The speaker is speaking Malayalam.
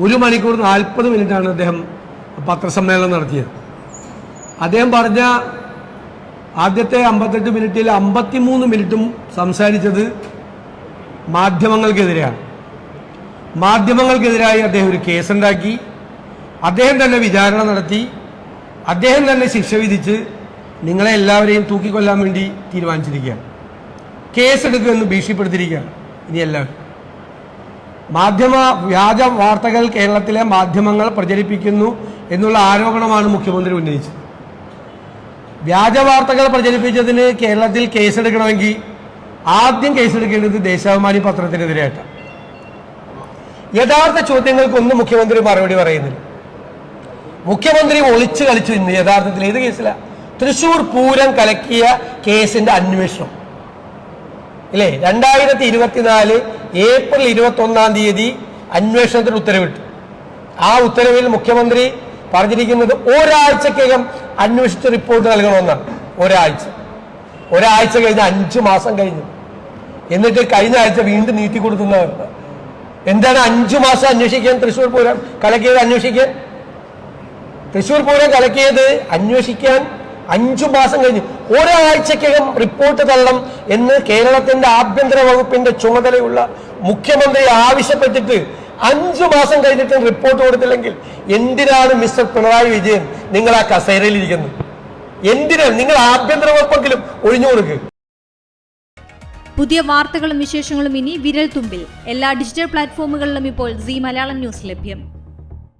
1 മണിക്കൂർ 40 മിനിറ്റാണ് അദ്ദേഹം പത്രസമ്മേളനം നടത്തിയത്. അദ്ദേഹം പറഞ്ഞ ആദ്യത്തെ 58 മിനിറ്റിൽ 53 മിനിറ്റും സംസാരിച്ചത് മാധ്യമങ്ങൾക്കെതിരെയാണ്. മാധ്യമങ്ങൾക്കെതിരായി അദ്ദേഹം ഒരു കേസുണ്ടാക്കി, അദ്ദേഹം തന്നെ വിചാരണ നടത്തി, അദ്ദേഹം തന്നെ ശിക്ഷ വിധിച്ച് നിങ്ങളെ എല്ലാവരെയും തൂക്കിക്കൊല്ലാൻ വേണ്ടി തീരുമാനിച്ചിരിക്കുകയാണ്. കേസെടുക്കുമെന്ന് ഭീഷണിപ്പെടുത്തിയിരിക്കുകയാണ്. ഇനി എല്ലാവരും വ്യാജ വാർത്തകൾ കേരളത്തിലെ മാധ്യമങ്ങൾ പ്രചരിപ്പിക്കുന്നു എന്നുള്ള ആരോപണമാണ് മുഖ്യമന്ത്രി ഉന്നയിച്ചത്. വ്യാജ വാർത്തകൾ പ്രചരിപ്പിച്ചതിന് കേരളത്തിൽ കേസെടുക്കണമെങ്കിൽ ആദ്യം കേസെടുക്കേണ്ടത് ദേശാഭിമാനി പത്രത്തിനെതിരായിട്ടാണ്. യഥാർത്ഥ ചോദ്യങ്ങൾക്കൊന്നും മുഖ്യമന്ത്രി മറുപടി പറയുന്നില്ല. മുഖ്യമന്ത്രി ഒളിച്ചു കളിച്ചു ഇന്ന്. യഥാർത്ഥത്തിൽ ഏത് കേസിലാണ്? തൃശൂർ പൂരം കലക്കിയ കേസിന്റെ അന്വേഷണം ഇല്ലേ? 2024 ഏപ്രിൽ 21 അന്വേഷണത്തിന് ഉത്തരവിട്ടു. ആ ഉത്തരവിൽ മുഖ്യമന്ത്രി പറഞ്ഞിരിക്കുന്നത് ഒരാഴ്ചക്കകം അന്വേഷിച്ച് റിപ്പോർട്ട് നൽകണമെന്നാണ്. ഒരാഴ്ച കഴിഞ്ഞ് 5 മാസം കഴിഞ്ഞു. എന്നിട്ട് കഴിഞ്ഞ ആഴ്ച വീണ്ടും നീട്ടിക്കൊടുക്കുന്നതാണ്. എന്താണ് 5 മാസം അന്വേഷിക്കാൻ? തൃശ്ശൂർ പൂരം കലക്കിയത് അന്വേഷിക്കാൻ, തൃശ്ശൂർ പൂരം കലക്കിയത് അന്വേഷിക്കാൻ 5 മാസം കഴിഞ്ഞു. ഒരാഴ്ചക്കകം റിപ്പോർട്ട് തള്ളണം എന്ന് കേരളത്തിന്റെ ആഭ്യന്തര വകുപ്പിന്റെ ചുമതലയുള്ള മുഖ്യമന്ത്രി ആവശ്യപ്പെട്ടിട്ട് 5 മാസം കഴിഞ്ഞിട്ടും റിപ്പോർട്ട് കൊടുത്തില്ലെങ്കിൽ എന്തിനാണ് മിസ്റ്റർ പിണറായി വിജയൻ നിങ്ങൾ ആ കസേരയിൽ ഇരിക്കുന്നത്? എന്തിനാണ്? നിങ്ങൾ ആഭ്യന്തര വകുപ്പെങ്കിലും ഒഴിഞ്ഞു കൊടുക്കുക. പുതിയ വാർത്തകളും വിശേഷങ്ങളും ഇനി വിരൽ തുമ്പിൽ. എല്ലാ ഡിജിറ്റൽ പ്ലാറ്റ്ഫോമുകളിലും ഇപ്പോൾ സീ മലയാളം ന്യൂസ് ലഭ്യം.